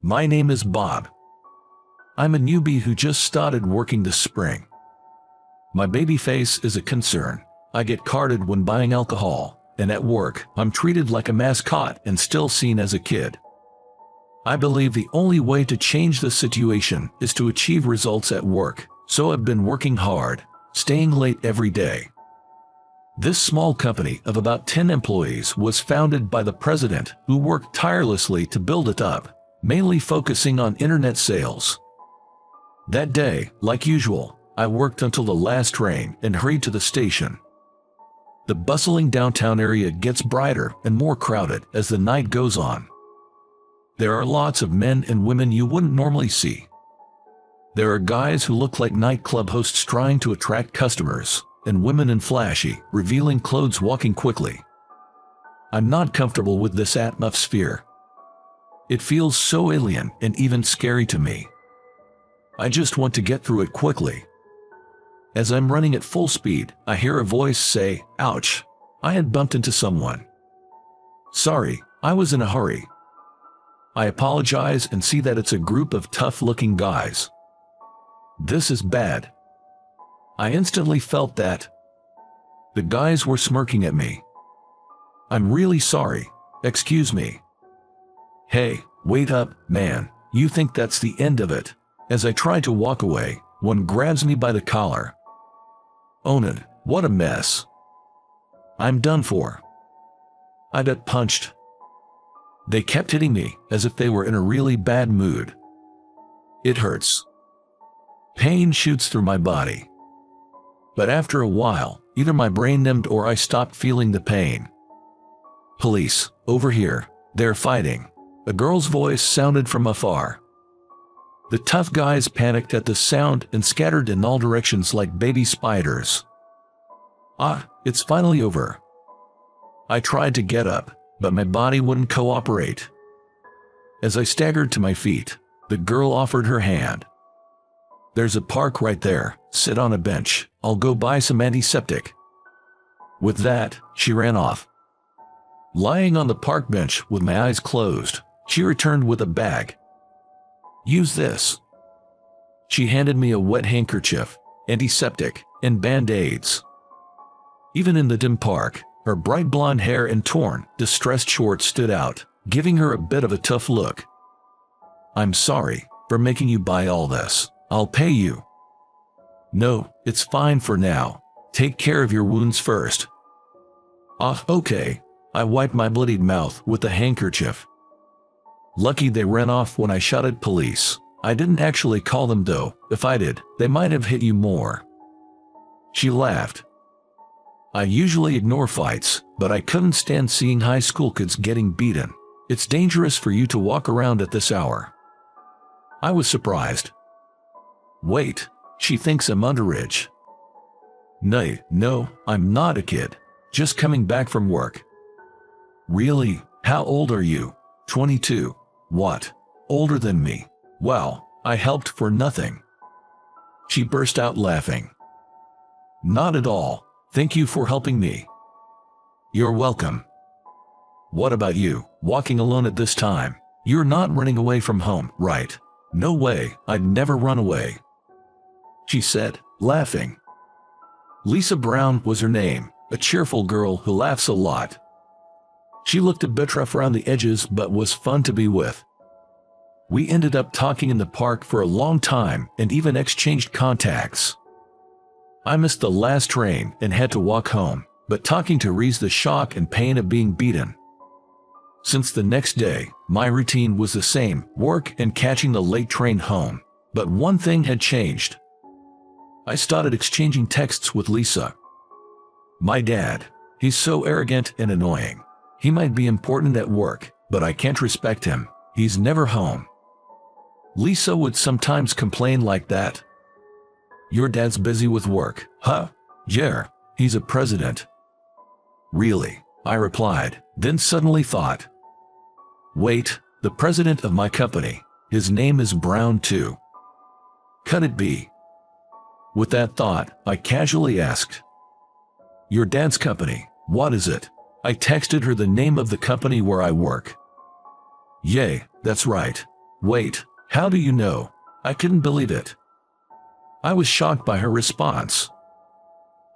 My name is Bob. I'm a newbie who just started working this spring. My baby face is a concern. I get carded when buying alcohol, and at work, I'm treated like a mascot and still seen as a kid. I believe the only way to change the situation is to achieve results at work, so I've been working hard, staying late every day. This small company of about 10 employees was founded by the president, who worked tirelessly to build it up, mainly focusing on internet sales. That day, like usual, I worked until the last train and hurried to the station. The bustling downtown area gets brighter and more crowded as the night goes on. There are lots of men and women you wouldn't normally see. There are guys who look like nightclub hosts trying to attract customers, and women in flashy, revealing clothes walking quickly. I'm not comfortable with this atmosphere. It feels so alien and even scary to me. I just want to get through it quickly. As I'm running at full speed, I hear a voice say, "Ouch, I had bumped into someone. Sorry, I was in a hurry." I apologize and see that it's a group of tough-looking guys. This is bad. I instantly felt that. The guys were smirking at me. "I'm really sorry. Excuse me." "Hey, wait up, man. You think that's the end of it?" As I try to walk away, one grabs me by the collar. Owned, what a mess. I'm done for. I got punched. They kept hitting me as if they were in a really bad mood. It hurts. Pain shoots through my body. But after a while, either my brain numbed or I stopped feeling the pain. "Police, over here, they're fighting." A girl's voice sounded from afar. The tough guys panicked at the sound and scattered in all directions like baby spiders. Ah, it's finally over. I tried to get up, but my body wouldn't cooperate. As I staggered to my feet, the girl offered her hand. "There's a park right there. Sit on a bench. I'll go buy some antiseptic." With that, she ran off. Lying on the park bench with my eyes closed, she returned with a bag. "Use this." She handed me a wet handkerchief, antiseptic, and band-aids. Even in the dim park, her bright blonde hair and torn, distressed shorts stood out, giving her a bit of a tough look. "I'm sorry for making you buy all this. I'll pay you." "No, it's fine for now. Take care of your wounds first." "Ah, okay." I wiped my bloodied mouth with the handkerchief. Lucky they ran off when I shouted police. I didn't actually call them though. If I did, they might have hit you more. She laughed. I usually ignore fights, but I couldn't stand seeing high school kids getting beaten. It's dangerous for you to walk around at this hour. I was surprised. Wait, she thinks I'm underage. No, I'm not a kid. Just coming back from work. Really? How old are you? 22. What? Older than me? Wow, I helped for nothing. She burst out laughing. Not at all. Thank you for helping me. You're welcome. What about you, walking alone at this time? You're not running away from home, right? No way, I'd never run away. She said, laughing. Lisa Brown was her name, a cheerful girl who laughs a lot. She looked a bit rough around the edges but was fun to be with. We ended up talking in the park for a long time and even exchanged contacts. I missed the last train and had to walk home, but talking to her eased the shock and pain of being beaten. Since the next day, my routine was the same, work and catching the late train home. But one thing had changed. I started exchanging texts with Lisa. My dad, he's so arrogant and annoying. He might be important at work, but I can't respect him. He's never home. Lisa would sometimes complain like that. Your dad's busy with work, huh? Yeah, he's a president. Really? I replied, then suddenly thought. Wait, the president of my company, his name is Brown too. Could it be? With that thought, I casually asked. Your dad's company, what is it? I texted her the name of the company where I work. Yay, that's right. Wait, how do you know? I couldn't believe it. I was shocked by her response.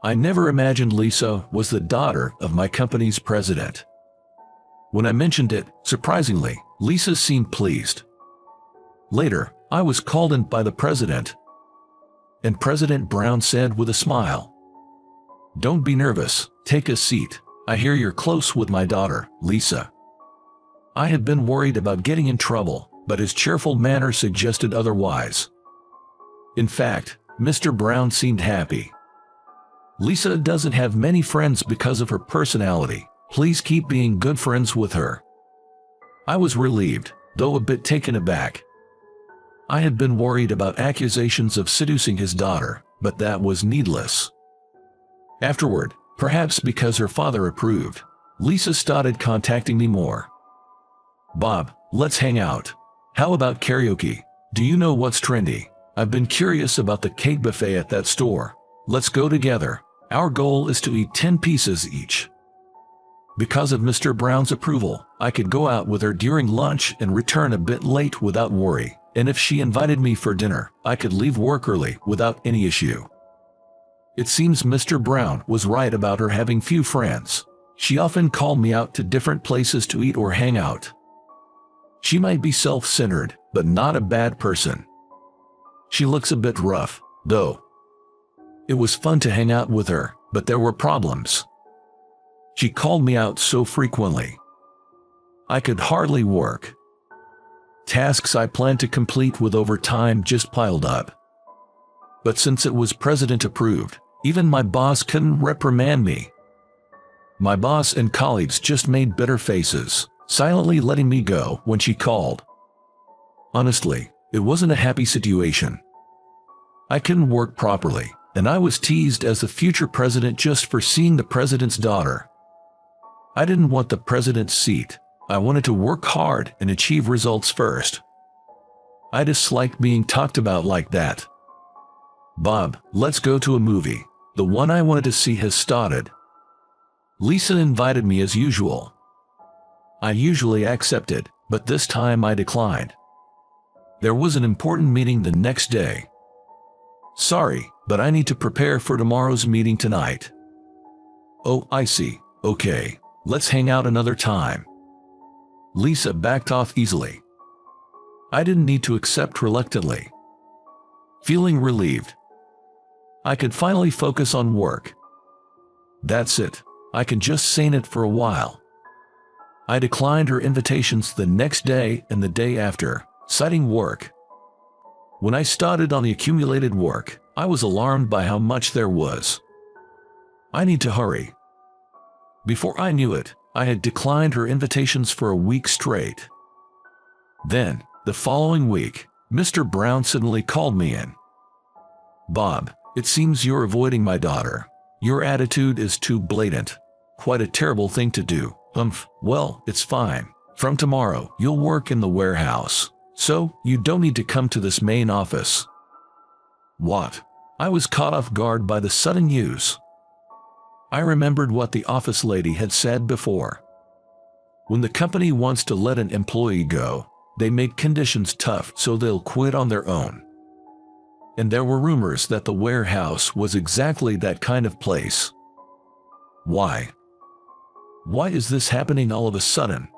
I never imagined Lisa was the daughter of my company's president. When I mentioned it, surprisingly, Lisa seemed pleased. Later, I was called in by the president, and President Brown said with a smile, "Don't be nervous, take a seat. I hear you're close with my daughter, Lisa." I had been worried about getting in trouble, but his cheerful manner suggested otherwise. In fact, Mr. Brown seemed happy. "Lisa doesn't have many friends because of her personality. Please keep being good friends with her." I was relieved, though a bit taken aback. I had been worried about accusations of seducing his daughter, but that was needless. Afterward, perhaps because her father approved, Lisa started contacting me more. "Bob, let's hang out. How about karaoke? Do you know what's trendy? I've been curious about the cake buffet at that store. Let's go together. Our goal is to eat 10 pieces each." Because of Mr. Brown's approval, I could go out with her during lunch and return a bit late without worry, and if she invited me for dinner, I could leave work early without any issue. It seems Mr. Brown was right about her having few friends. She often called me out to different places to eat or hang out. She might be self-centered, but not a bad person. She looks a bit rough, though. It was fun to hang out with her, but there were problems. She called me out so frequently. I could hardly work. Tasks I planned to complete with overtime just piled up. But since it was president approved, even my boss couldn't reprimand me. My boss and colleagues just made bitter faces, silently letting me go when she called. Honestly, it wasn't a happy situation. I couldn't work properly, and I was teased as the future president just for seeing the president's daughter. I didn't want the president's seat. I wanted to work hard and achieve results first. I disliked being talked about like that. "Bob, let's go to a movie. The one I wanted to see has started." Lisa invited me as usual. I usually accepted, but this time I declined. There was an important meeting the next day. "Sorry, but I need to prepare for tomorrow's meeting tonight." "Oh, I see. Okay. Let's hang out another time." Lisa backed off easily. I didn't need to accept reluctantly. Feeling relieved, I could finally focus on work. That's it. I can just sane it for a while. I declined her invitations the next day and the day after, citing work. When I started on the accumulated work, I was alarmed by how much there was. I need to hurry. Before I knew it, I had declined her invitations for a week straight. Then, the following week, Mr. Brown suddenly called me in. "Bob, it seems you're avoiding my daughter. Your attitude is too blatant. Quite a terrible thing to do." Well, it's fine. From tomorrow, you'll work in the warehouse, so you don't need to come to this main office." What? I was caught off guard by the sudden news. I remembered what the office lady had said before. When the company wants to let an employee go, they make conditions tough so they'll quit on their own. And there were rumors that the warehouse was exactly that kind of place. Why? Why is this happening all of a sudden?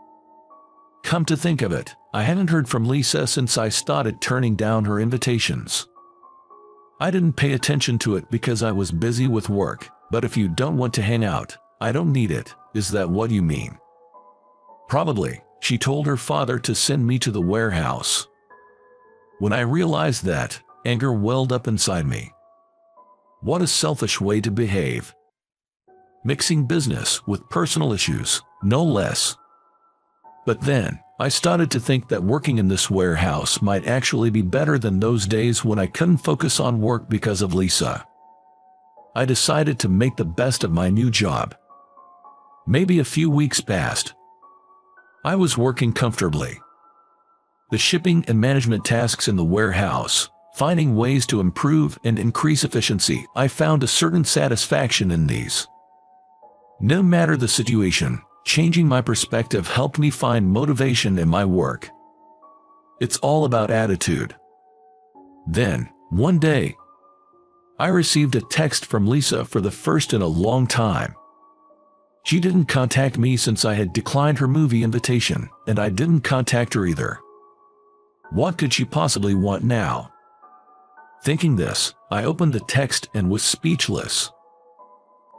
Come to think of it, I hadn't heard from Lisa since I started turning down her invitations. I didn't pay attention to it because I was busy with work, but if you don't want to hang out, I don't need it. Is that what you mean? Probably, she told her father to send me to the warehouse. When I realized that, anger welled up inside me. What a selfish way to behave. Mixing business with personal issues, no less. But then, I started to think that working in this warehouse might actually be better than those days when I couldn't focus on work because of Lisa. I decided to make the best of my new job. Maybe a few weeks passed. I was working comfortably. The shipping and management tasks in the warehouse, finding ways to improve and increase efficiency, I found a certain satisfaction in these. No matter the situation, changing my perspective helped me find motivation in my work. It's all about attitude. Then, one day, I received a text from Lisa for the first in a long time. She didn't contact me since I had declined her movie invitation, and I didn't contact her either. What could she possibly want now? Thinking this, I opened the text and was speechless.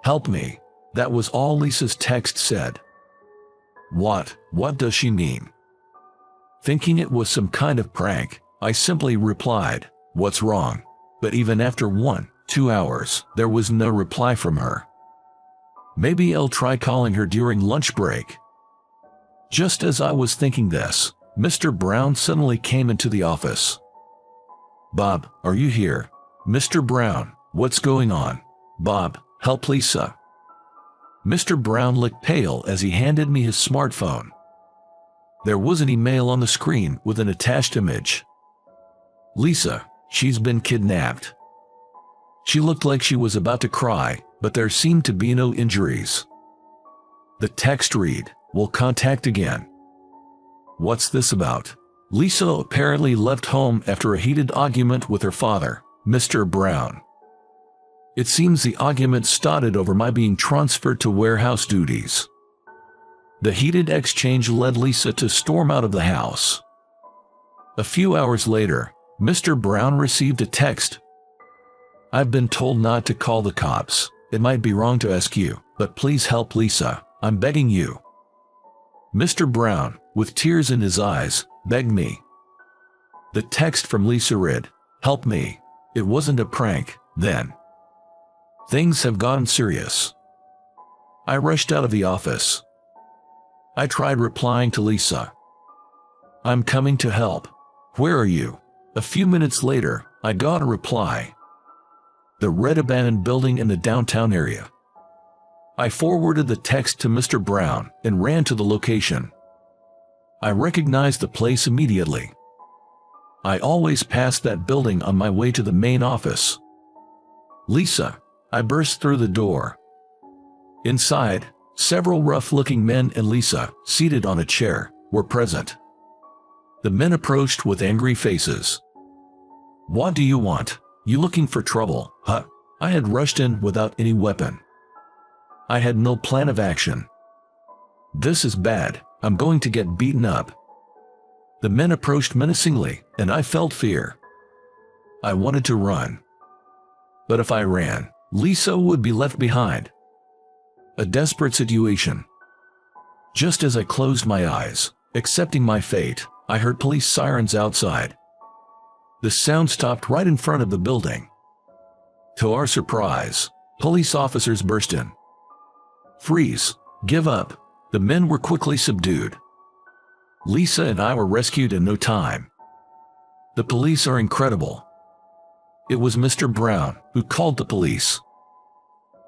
"Help me." That was all Lisa's text said. What does she mean? Thinking it was some kind of prank, I simply replied, "What's wrong?" But even after 1-2 hours, there was no reply from her. Maybe I'll try calling her during lunch break. Just as I was thinking this, Mr. Brown suddenly came into the office. "Bob, are you here?" "Mr. Brown, what's going on?" "Bob, help Lisa." Mr. Brown looked pale as he handed me his smartphone. There was an email on the screen with an attached image. "Lisa, she's been kidnapped." She looked like she was about to cry, but there seemed to be no injuries. The text read, "We'll contact again." What's this about? Lisa apparently left home after a heated argument with her father, Mr. Brown. It seems the argument started over my being transferred to warehouse duties. The heated exchange led Lisa to storm out of the house. A few hours later, Mr. Brown received a text. "I've been told not to call the cops. It might be wrong to ask you, but please help Lisa. I'm begging you." Mr. Brown, with tears in his eyes, begged me. The text from Lisa read, "Help me. It wasn't a prank, then. Things have gotten serious." I rushed out of the office. I tried replying to Lisa. "I'm coming to help. Where are you?" A few minutes later, I got a reply. "The red abandoned building in the downtown area." I forwarded the text to Mr. Brown and ran to the location. I recognized the place immediately. I always passed that building on my way to the main office. "Lisa," I burst through the door. Inside, several rough-looking men and Lisa, seated on a chair, were present. The men approached with angry faces. "What do you want? You looking for trouble, huh?" I had rushed in without any weapon. I had no plan of action. "This is bad. I'm going to get beaten up." The men approached menacingly, and I felt fear. I wanted to run. But if I ran, Lisa would be left behind. A desperate situation. Just as I closed my eyes, accepting my fate, I heard police sirens outside. The sound stopped right in front of the building. To our surprise, police officers burst in. "Freeze! Give up!" The men were quickly subdued. Lisa and I were rescued in no time. The police are incredible. It was Mr. Brown who called the police.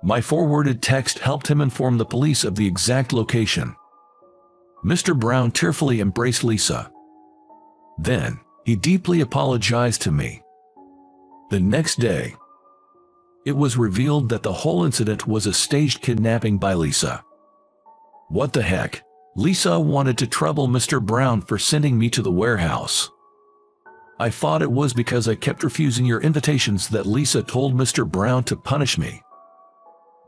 My forwarded text helped him inform the police of the exact location. Mr. Brown tearfully embraced Lisa. Then, he deeply apologized to me. The next day, it was revealed that the whole incident was a staged kidnapping by Lisa. What the heck? Lisa wanted to trouble Mr. Brown for sending me to the warehouse. I thought it was because I kept refusing your invitations that Lisa told Mr. Brown to punish me.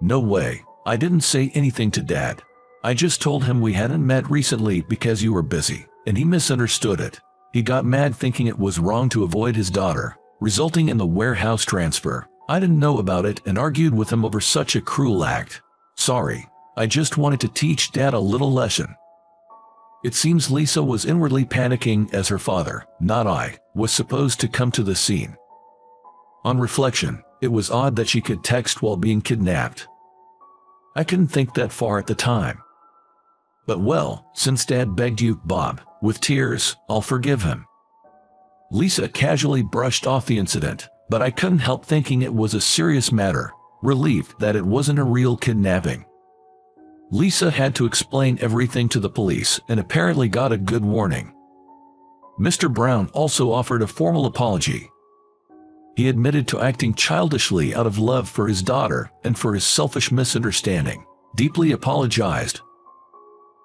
No way, I didn't say anything to Dad. I just told him we hadn't met recently because you were busy, and he misunderstood it. He got mad thinking it was wrong to avoid his daughter, resulting in the warehouse transfer. I didn't know about it and argued with him over such a cruel act. Sorry, I just wanted to teach Dad a little lesson. It seems Lisa was inwardly panicking as her father, not I, was supposed to come to the scene. On reflection, it was odd that she could text while being kidnapped. I couldn't think that far at the time. But well, since Dad begged you, Bob, with tears, I'll forgive him. Lisa casually brushed off the incident, but I couldn't help thinking it was a serious matter, relieved that it wasn't a real kidnapping. Lisa had to explain everything to the police and apparently got a good warning. Mr. Brown also offered a formal apology. He admitted to acting childishly out of love for his daughter and for his selfish misunderstanding, deeply apologized.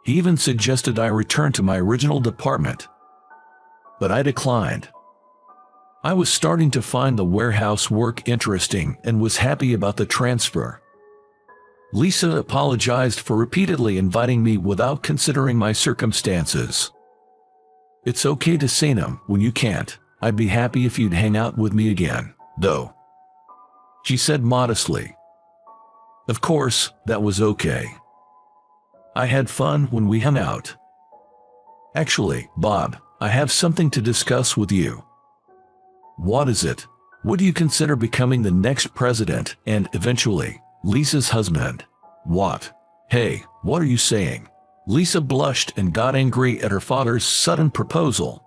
He even suggested I return to my original department. but I declined. I was starting to find the warehouse work interesting and was happy about the transfer. Lisa apologized for repeatedly inviting me without considering my circumstances. It's okay to say no when you can't. I'd be happy if you'd hang out with me again, though, she said modestly. Of course, that was okay. I had fun when we hung out. Actually, Bob, I have something to discuss with you. What is it? Would you consider becoming the next president and, eventually, Lisa's husband? What? Hey, what are you saying? Lisa blushed and got angry at her father's sudden proposal.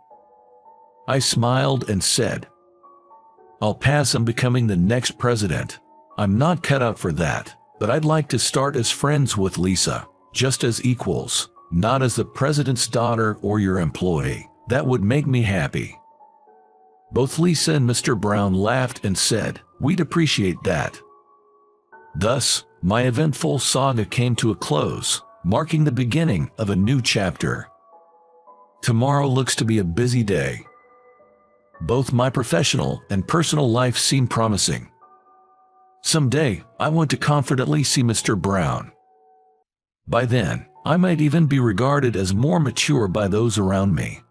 I smiled and said, I'll pass on becoming the next president. I'm not cut out for that, but I'd like to start as friends with Lisa, just as equals, not as the president's daughter or your employee. That would make me happy. Both Lisa and Mr. Brown laughed and said, we'd appreciate that. Thus, my eventful saga came to a close, marking the beginning of a new chapter. Tomorrow looks to be a busy day. Both my professional and personal life seem promising. Someday, I want to confidently see Mr. Brown. By then, I might even be regarded as more mature by those around me.